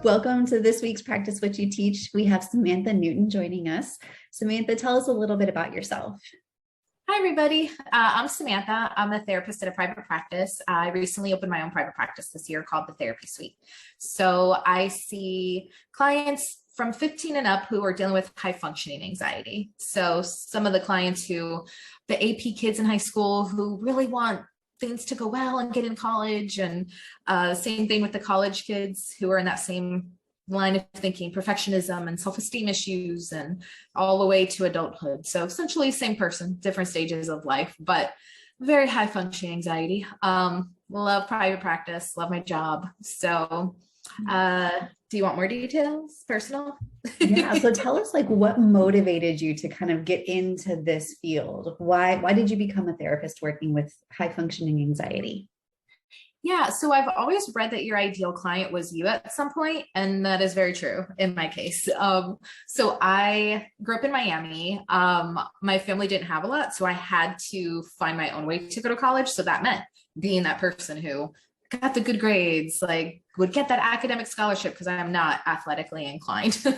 Welcome to this week's Practice What You Teach. We have Samantha Newton joining us. Samantha, tell us a little bit about yourself. Hi, everybody. I'm Samantha. I'm a therapist at a private practice. I recently opened my own private practice this year called the Therapy Suite. So I see clients from 15 and up who are dealing with high functioning anxiety. So some of the clients the AP kids in high school who really want things to go well and get in college, and same thing with the college kids who are in that same line of thinking, perfectionism and self-esteem issues, and all the way to adulthood. So essentially same person, different stages of life, but very high functioning anxiety. Love private practice, love my job. So do you want more details, personal? Yeah, so tell us what motivated you to kind of get into this field? Why did you become a therapist working with high functioning anxiety? Yeah, so I've always read that your ideal client was you at some point, and that is very true in my case. So I grew up in Miami. My family didn't have a lot, so I had to find my own way to go to college. So that meant being that person who got the good grades, would get that academic scholarship because I'm not athletically inclined. So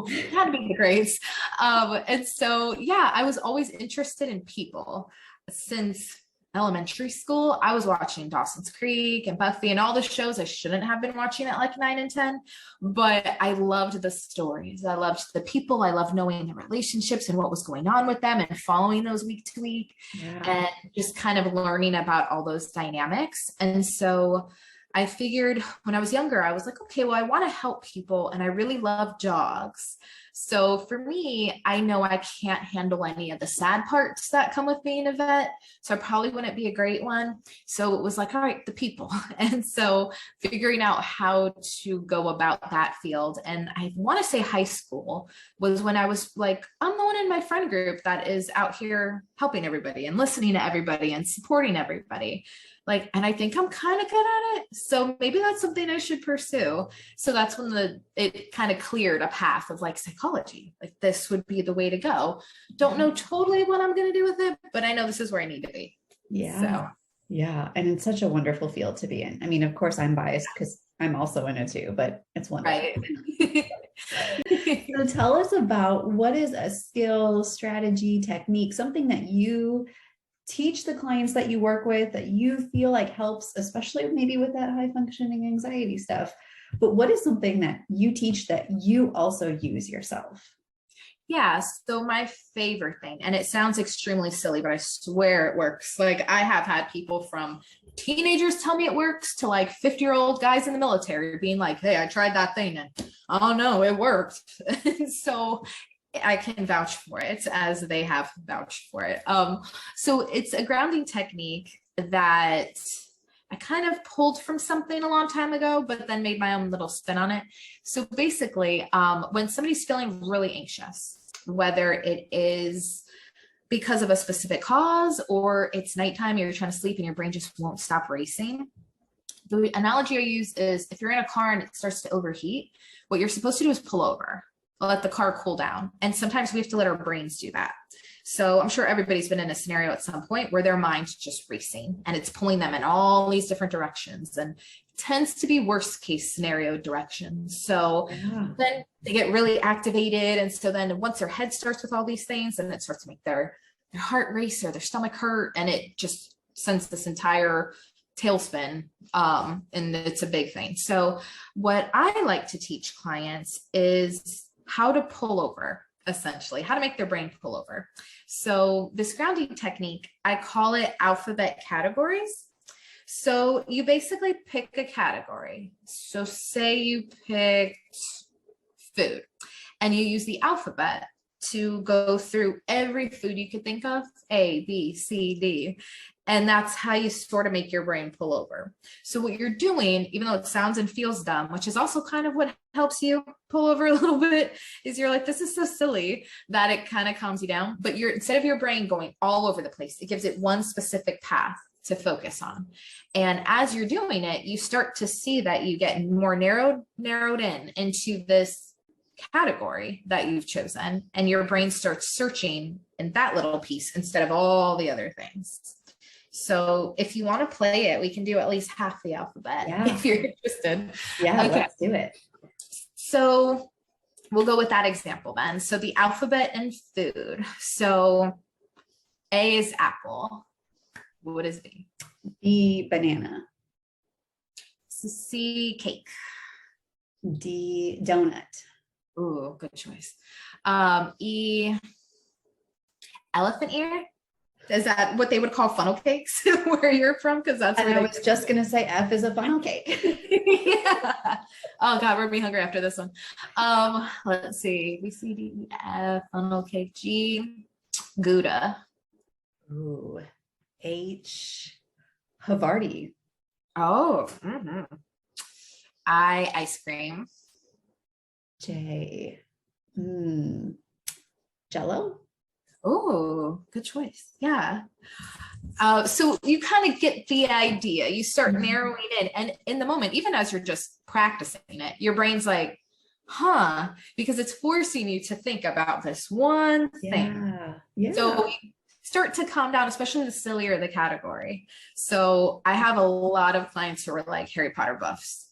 it had to be the grades. And so, yeah, I was always interested in people since elementary school. I was watching Dawson's Creek and Buffy and all the shows I shouldn't have been watching at 9 and 10, but I loved the stories. I loved the people. I loved knowing the relationships and what was going on with them and following those week to week, and just kind of learning about all those dynamics. And so I figured when I was younger, I was like, okay, well, I want to help people and I really love dogs. So for me, I know I can't handle any of the sad parts that come with being a vet. So I probably wouldn't be a great one. So it was like, all right, the people. And so figuring out how to go about that field. And I want to say high school was when I was like, I'm the one in my friend group that is out here helping everybody and listening to everybody and supporting everybody. And I think I'm kind of good at it. So maybe that's something I should pursue. So that's when it kind of cleared a path of psychology. This would be the way to go. Don't know totally what I'm going to do with it, but I know this is where I need to be. Yeah. So. Yeah. And it's such a wonderful field to be in. I mean, of course I'm biased because I'm also in it too, but it's wonderful. Right. So tell us about what is a skill, strategy, technique, something that you teach the clients that you work with that you feel like helps, especially maybe with that high functioning anxiety stuff. But what is something that you teach that you also use yourself? Yeah. So my favorite thing, and it sounds extremely silly, but I swear it works. I have had people from teenagers tell me it works to 50-year-old guys in the military being like, hey, I tried that thing and oh no, it worked. So I can vouch for it as they have vouched for it. So it's a grounding technique that I kind of pulled from something a long time ago, but then made my own little spin on it. So basically, when somebody's feeling really anxious, whether it is because of a specific cause or it's nighttime, you're trying to sleep and your brain just won't stop racing. The analogy I use is if you're in a car and it starts to overheat, what you're supposed to do is pull over. Let the car cool down. And sometimes we have to let our brains do that. So I'm sure everybody's been in a scenario at some point where their mind's just racing and it's pulling them in all these different directions, and it tends to be worst case scenario directions. So then they get really activated. And so then once their head starts with all these things, and it starts to make their heart race or their stomach hurt, and it just sends this entire tailspin, and it's a big thing. So what I like to teach clients is how to pull over, essentially, how to make their brain pull over. So this grounding technique, I call it alphabet categories. So you basically pick a category. So say you picked food and you use the alphabet to go through every food you could think of, A, B, C, D. And that's how you sort of make your brain pull over. So what you're doing, even though it sounds and feels dumb, which is also kind of what helps you pull over a little bit, is you're like, this is so silly, that it kind of calms you down. But instead of your brain going all over the place, it gives it one specific path to focus on. And as you're doing it, you start to see that you get more narrowed in into this category that you've chosen, and your brain starts searching in that little piece instead of all the other things. So if you want to play it, we can do at least half the alphabet if you're interested. Yeah, okay. Let's do it. So we'll go with that example then. So the alphabet and food. So A is apple. What is B? B, banana. C, cake. D, donut. Ooh, good choice. E, elephant ear. Is that what they would call funnel cakes where you're from? Because that's And where I was just gonna say F is a funnel cake. yeah. Oh God, we're being hungry after this one. Let's see. B, C, D, E, F, funnel cake. G, Gouda. Ooh, H, Havarti. Oh. I, ice cream. J, Jello. Oh, good choice. Yeah. So you kind of get the idea. You start narrowing in, and in the moment, even as you're just practicing it, your brain's like, huh, because it's forcing you to think about this one thing. Yeah. So you start to calm down, especially the sillier the category. So I have a lot of clients who are like Harry Potter buffs.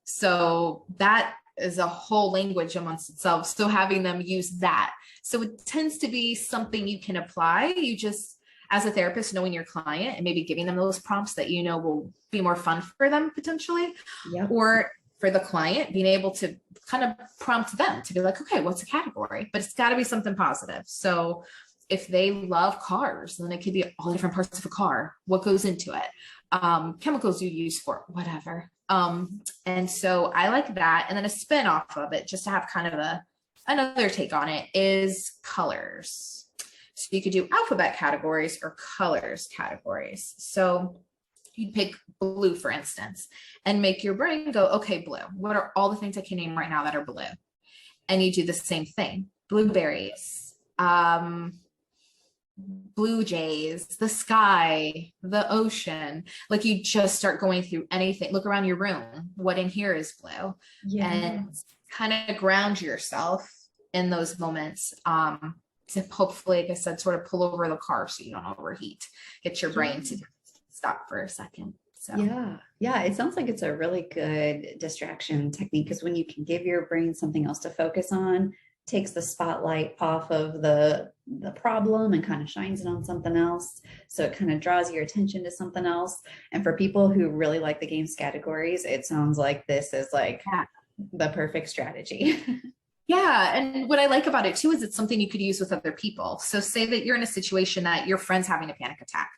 So that is a whole language amongst itself. So having them use that. So it tends to be something you can apply. You just, as a therapist, knowing your client and maybe giving them those prompts that you know will be more fun for them potentially. Yep. Or for the client, being able to kind of prompt them to be like, okay, what's a category? But it's got to be something positive. So if they love cars, then it could be all different parts of a car, what goes into it, chemicals you use for it, whatever. And so I like that. And then a spin off of it, just to have kind of another take on it, is colors. So you could do alphabet categories or colors categories. So you'd pick blue, for instance, and make your brain go, okay, blue. What are all the things I can name right now that are blue? And you do the same thing. Blueberries, blue jays, the sky, the ocean. Like you just start going through anything. Look around your room. What in here is blue? Yeah. And kind of ground yourself in those moments. To hopefully, like I said, sort of pull over the car so you don't overheat. Get your brain to stop for a second. So yeah, it sounds like it's a really good distraction technique, because when you can give your brain something else to focus on, takes the spotlight off of the problem and kind of shines it on something else. So it kind of draws your attention to something else. And for people who really like the games categories, it sounds like this is like the perfect strategy. Yeah. And what I like about it too is it's something you could use with other people. So say that you're in a situation that your friend's having a panic attack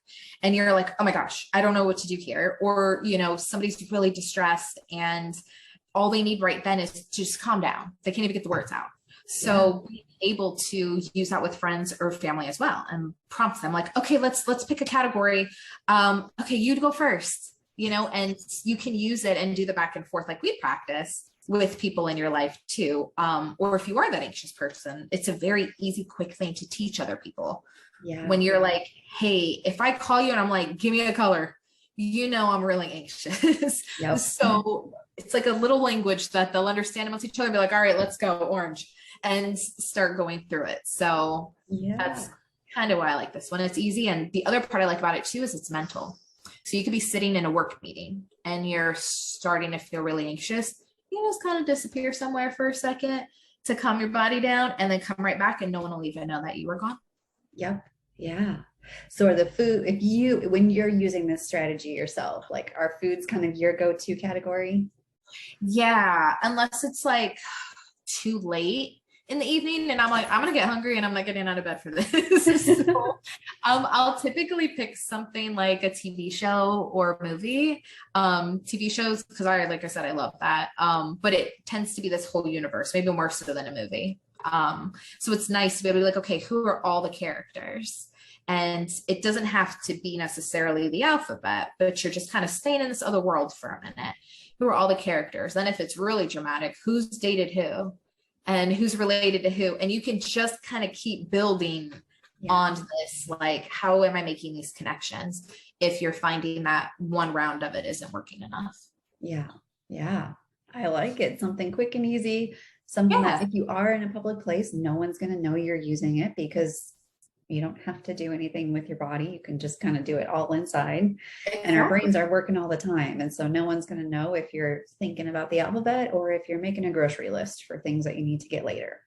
and you're like, oh my gosh, I don't know what to do here. Or, you know, somebody's really distressed and all they need right then is to just calm down. They can't even get the words out. So being able to use that with friends or family as well and prompt them like, okay, let's pick a category. Okay, you'd go first, you know, and you can use it and do the back and forth like we practice with people in your life too. Or if you are that anxious person, it's a very easy, quick thing to teach other people. Yeah. When you're like, hey, if I call you and I'm like, give me a color, you know, I'm really anxious. Yep. So it's like a little language that they'll understand amongst each other, be like, all right, let's go orange, and start going through it. So that's kind of why I like this one. It's easy. And the other part I like about it too is it's mental. So you could be sitting in a work meeting and you're starting to feel really anxious. You just kind of disappear somewhere for a second to calm your body down and then come right back and no one will even know that you were gone. Yep. Yeah. So are the food, when you're using this strategy yourself, like are foods kind of your go-to category? Yeah. Unless it's like too late in the evening and I'm like, I'm going to get hungry and I'm not getting out of bed for this. So, I'll typically pick something like a TV show or movie. TV shows, because like I said, I love that. But it tends to be this whole universe, maybe more so than a movie. So it's nice to be able to be like, okay, who are all the characters? And it doesn't have to be necessarily the alphabet, but you're just kind of staying in this other world for a minute. Who are all the characters? Then if it's really dramatic, who's dated who and who's related to who? And you can just kind of keep building on this, like, how am I making these connections if you're finding that one round of it isn't working enough? Yeah. Yeah. I like it. Something quick and easy. Something that if you are in a public place, no one's going to know you're using it because You don't have to do anything with your body. You can just kind of do it all inside. And our Exactly. brains are working all the time. And so no one's going to know if you're thinking about the alphabet or if you're making a grocery list for things that you need to get later.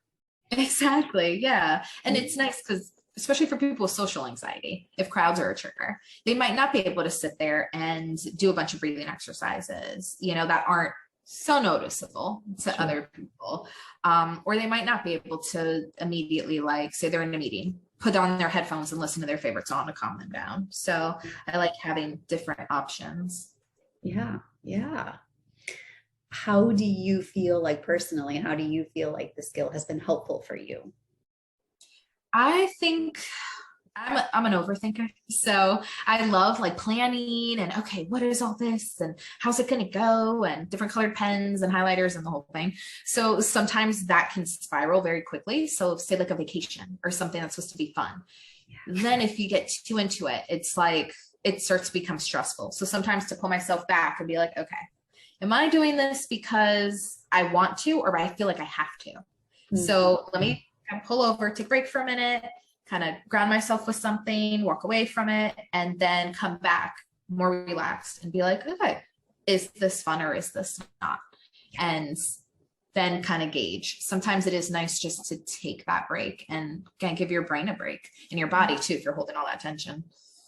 Exactly. Yeah. And it's nice because, especially for people with social anxiety, if crowds are a trigger, they might not be able to sit there and do a bunch of breathing exercises, that aren't so noticeable to Sure. other people. Or they might not be able to immediately, like, say they're in a meeting, put on their headphones and listen to their favorite song to calm them down. So I like having different options. Yeah. Yeah. How do you feel like personally? How do you feel like the skill has been helpful for you? I think I'm an overthinker. So I love like planning and okay, what is all this and how's it going to go and different colored pens and highlighters and the whole thing. So sometimes that can spiral very quickly. So say like a vacation or something that's supposed to be fun. Then if you get too into it, it's like it starts to become stressful. So sometimes to pull myself back and be like, okay, am I doing this because I want to or I feel like I have to? Mhm. So let me kind of pull over, take a break for a minute, kind of ground myself with something, walk away from it, and then come back more relaxed and be like, okay, is this fun or is this not? And then kind of gauge. Sometimes it is nice just to take that break and kind of give your brain a break and your body too, if you're holding all that tension.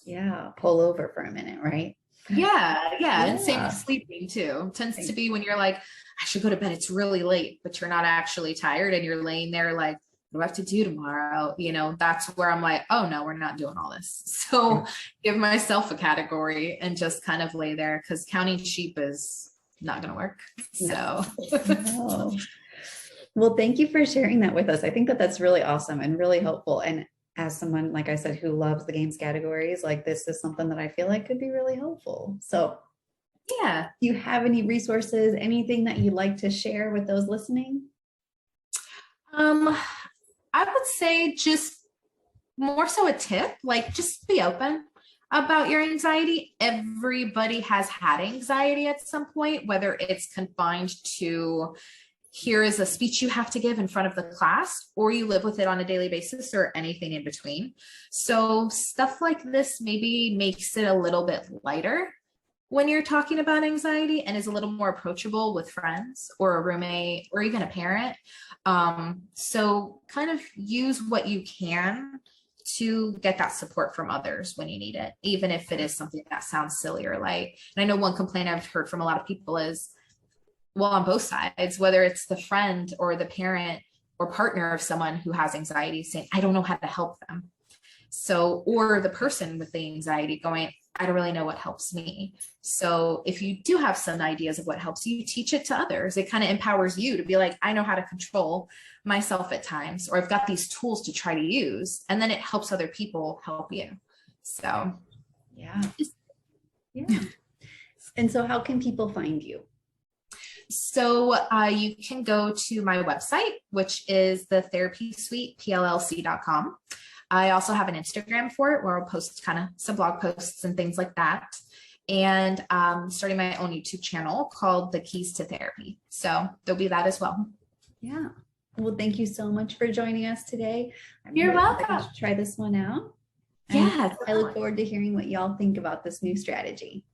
Yeah. Pull over for a minute, right? Yeah, yeah. And same with Yeah. sleeping too. Tends to be when you're like, I should go to bed. It's really late, but you're not actually tired and you're laying there like, what do I have to do tomorrow? That's where I'm like, oh no, we're not doing all this. So give myself a category and just kind of lay there because counting sheep is not going to work. No. So No. Well, thank you for sharing that with us. I think that that's really awesome and really helpful. And as someone, like I said, who loves the games categories, like this is something that I feel like could be really helpful. So, yeah. do you have any resources, anything that you'd like to share with those listening? Um, I would say just more so a tip, like just be open about your anxiety. Everybody has had anxiety at some point, whether it's confined to here is a speech you have to give in front of the class, or you live with it on a daily basis, or anything in between. So, stuff like this maybe makes it a little bit lighter when you're talking about anxiety and is a little more approachable with friends or a roommate or even a parent. So, kind of use what you can to get that support from others when you need it, even if it is something that sounds silly or light. And I know one complaint I've heard from a lot of people is, well, on both sides, whether it's the friend or the parent or partner of someone who has anxiety saying, I don't know how to help them. So, or the person with the anxiety going, I don't really know what helps me. So, if you do have some ideas of what helps you, teach it to others. It kind of empowers you to be like, I know how to control myself at times, or I've got these tools to try to use. And then it helps other people help you. So, Yeah. Yeah. And so, how can people find you? So you can go to my website, which is the therapy suite, PLLC.com. I also have an Instagram for it where I'll post kind of some blog posts and things like that. And starting my own YouTube channel called The Keys to Therapy. So there'll be that as well. Yeah. Well, thank you so much for joining us today. I'm You're really excited welcome. to try this one out. And Yeah. I look forward to hearing what y'all think about this new strategy.